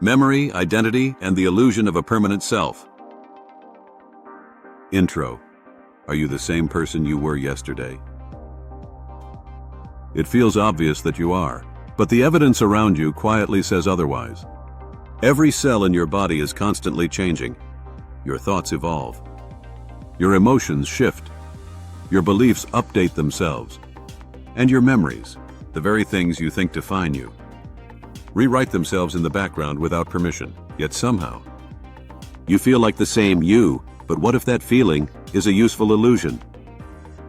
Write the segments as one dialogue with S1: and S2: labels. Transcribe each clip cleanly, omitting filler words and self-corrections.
S1: Memory, identity, and the illusion of a permanent self. Intro. Are you the same person you were yesterday? It feels obvious that you are, but the evidence around you quietly says otherwise. Every cell in your body is constantly changing. Your thoughts evolve. Your emotions shift. Your beliefs update themselves. And your memories, the very things you think define you, rewrite themselves in the background without permission. Yet somehow, you feel like the same you, but what if that feeling is a useful illusion?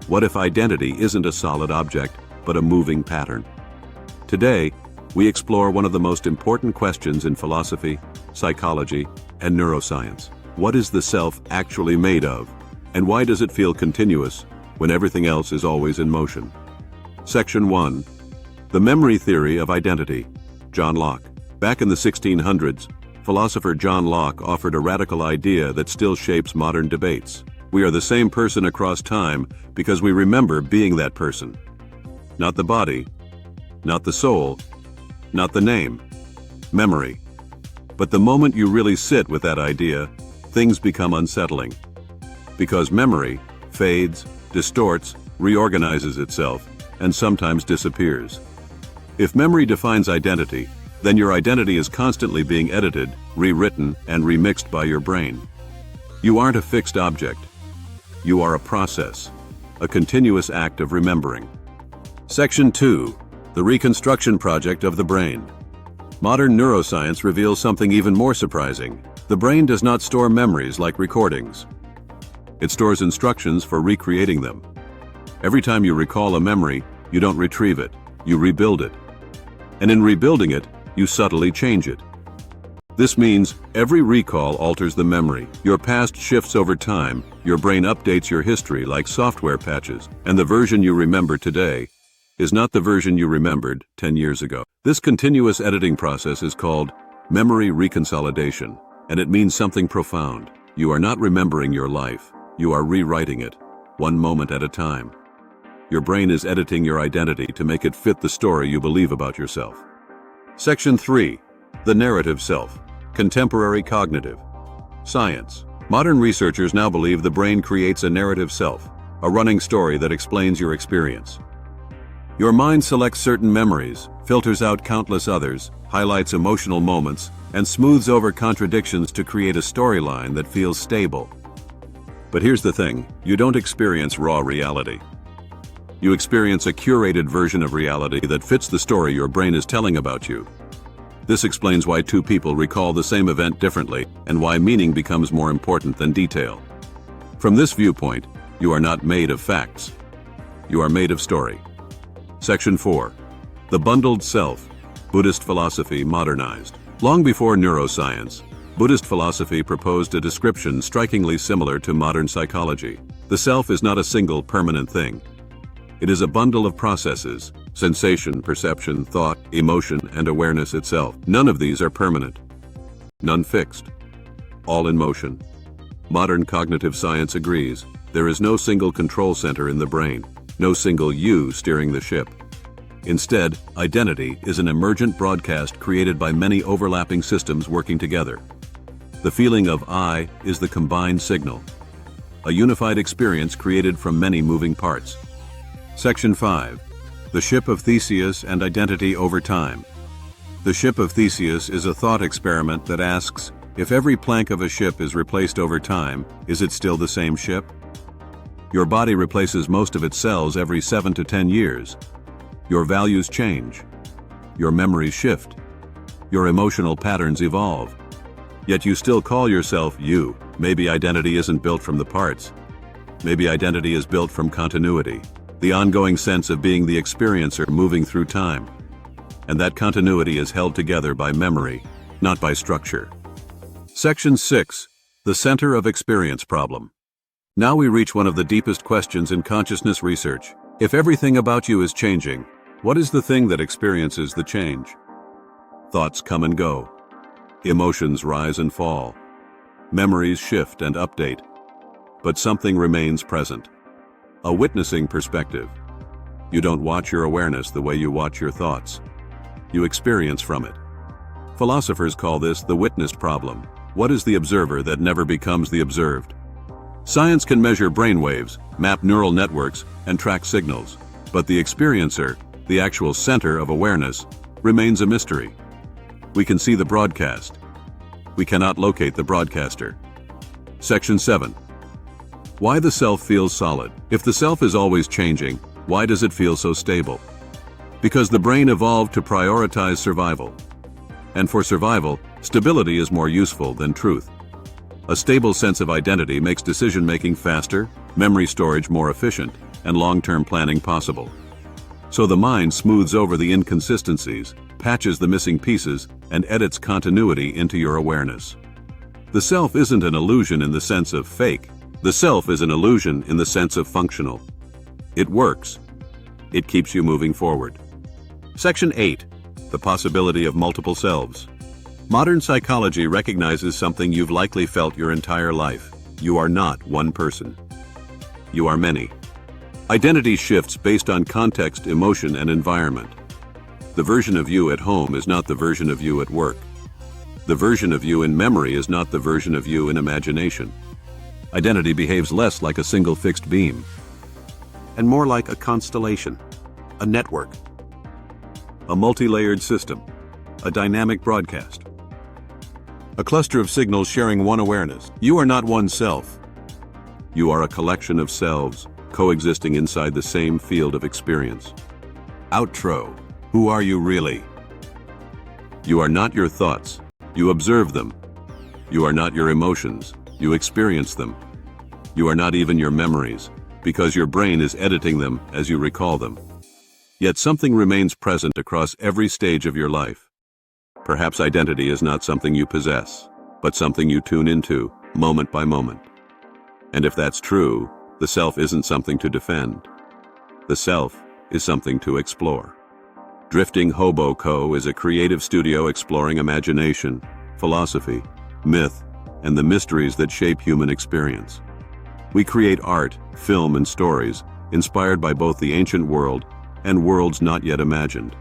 S1: What if identity isn't a solid object, but a moving pattern? Today, we explore one of the most important questions in philosophy, psychology, and neuroscience. What is the self actually made of? And why does it feel continuous when everything else is always in motion? Section 1. The Memory Theory of Identity. John Locke. Back in the 1600s, philosopher John Locke offered a radical idea that still shapes modern debates. We are the same person across time because we remember being that person. Not the body, not the soul, not the name. Memory. But the moment you really sit with that idea, things become unsettling. Because memory fades, distorts, reorganizes itself, and sometimes disappears. If memory defines identity, then your identity is constantly being edited, rewritten, and remixed by your brain. You aren't a fixed object. You are a process, a continuous act of remembering. Section 2. The Reconstruction Project of the Brain. Modern neuroscience reveals something even more surprising. The brain does not store memories like recordings. It stores instructions for recreating them. Every time you recall a memory, you don't retrieve it, you rebuild it. And in rebuilding it, you subtly change it. This means every recall alters the memory. Your past shifts over time, your brain updates your history like software patches, and the version you remember today is not the version you remembered 10 years ago. This continuous editing process is called memory reconsolidation, and it means something profound. You are not remembering your life, you are rewriting it, one moment at a time. Your brain is editing your identity to make it fit the story you believe about yourself. Section 3. The Narrative Self. Contemporary Cognitive Science. Modern researchers now believe the brain creates a narrative self, a running story that explains your experience. Your mind selects certain memories, filters out countless others, highlights emotional moments, and smooths over contradictions to create a storyline that feels stable. But here's the thing, you don't experience raw reality. You experience a curated version of reality that fits the story your brain is telling about you. This explains why two people recall the same event differently and why meaning becomes more important than detail. From this viewpoint, you are not made of facts. You are made of story. Section 4. The Bundled Self. Buddhist Philosophy Modernized. Long before neuroscience, Buddhist philosophy proposed a description strikingly similar to modern psychology. The self is not a single permanent thing. It is a bundle of processes: sensation, perception, thought, emotion, and awareness itself. None of these are permanent. None fixed. All in motion. Modern cognitive science agrees. There is no single control center in the brain, no single you steering the ship. Instead, identity is an emergent broadcast created by many overlapping systems working together. The feeling of I is the combined signal, a unified experience created from many moving parts. Section 5. The Ship of Theseus and Identity Over Time. The Ship of Theseus is a thought experiment that asks, if every plank of a ship is replaced over time, is it still the same ship? Your body replaces most of its cells every 7 to 10 years. Your values change. Your memories shift. Your emotional patterns evolve. Yet you still call yourself you. Maybe identity isn't built from the parts. Maybe identity is built from continuity. The ongoing sense of being the experiencer moving through time. And that continuity is held together by memory, not by structure. Section 6. The Center of Experience Problem. Now we reach one of the deepest questions in consciousness research. If everything about you is changing, what is the thing that experiences the change? Thoughts come and go. Emotions rise and fall. Memories shift and update. But something remains present. A witnessing perspective. You don't watch your awareness the way you watch your thoughts. You experience from it. Philosophers call this the witnessed problem. What is the observer that never becomes the observed? Science can measure brainwaves, map neural networks, and track signals, but the experiencer, the actual center of awareness, remains a mystery. We can see the broadcast. We cannot locate the broadcaster. Section 7. Why the self feels solid. If the self is always changing, why does it feel so stable? Because the brain evolved to prioritize survival. And for survival, stability is more useful than truth. A stable sense of identity makes decision-making faster, memory storage more efficient, and long-term planning possible. So the mind smooths over the inconsistencies, patches the missing pieces, and edits continuity into your awareness. The self isn't an illusion in the sense of fake. The self is an illusion in the sense of functional. It works. It keeps you moving forward. Section 8. The possibility of multiple selves. Modern psychology recognizes something you've likely felt your entire life. You are not one person. You are many. Identity shifts based on context, emotion, and environment. The version of you at home is not the version of you at work. The version of you in memory is not the version of you in imagination. Identity behaves less like a single fixed beam, and more like a constellation, a network, a multi-layered system, a dynamic broadcast, a cluster of signals sharing one awareness. You are not one self. You are a collection of selves coexisting inside the same field of experience. Outro. Who are you really? You are not your thoughts. You observe them. You are not your emotions. You experience them. You are not even your memories, because your brain is editing them as you recall them. Yet something remains present across every stage of your life. Perhaps identity is not something you possess, but something you tune into, moment by moment. And if that's true, the self isn't something to defend. The self is something to explore. Drifting Hobo Co. is a creative studio exploring imagination, philosophy, myth, and the mysteries that shape human experience. We create art, film, and stories inspired by both the ancient world and worlds not yet imagined.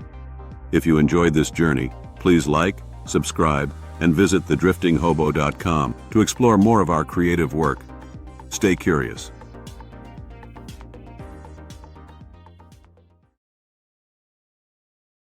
S1: If you enjoyed this journey, please like, subscribe, and visit thedriftinghobo.com to explore more of our creative work. Stay curious.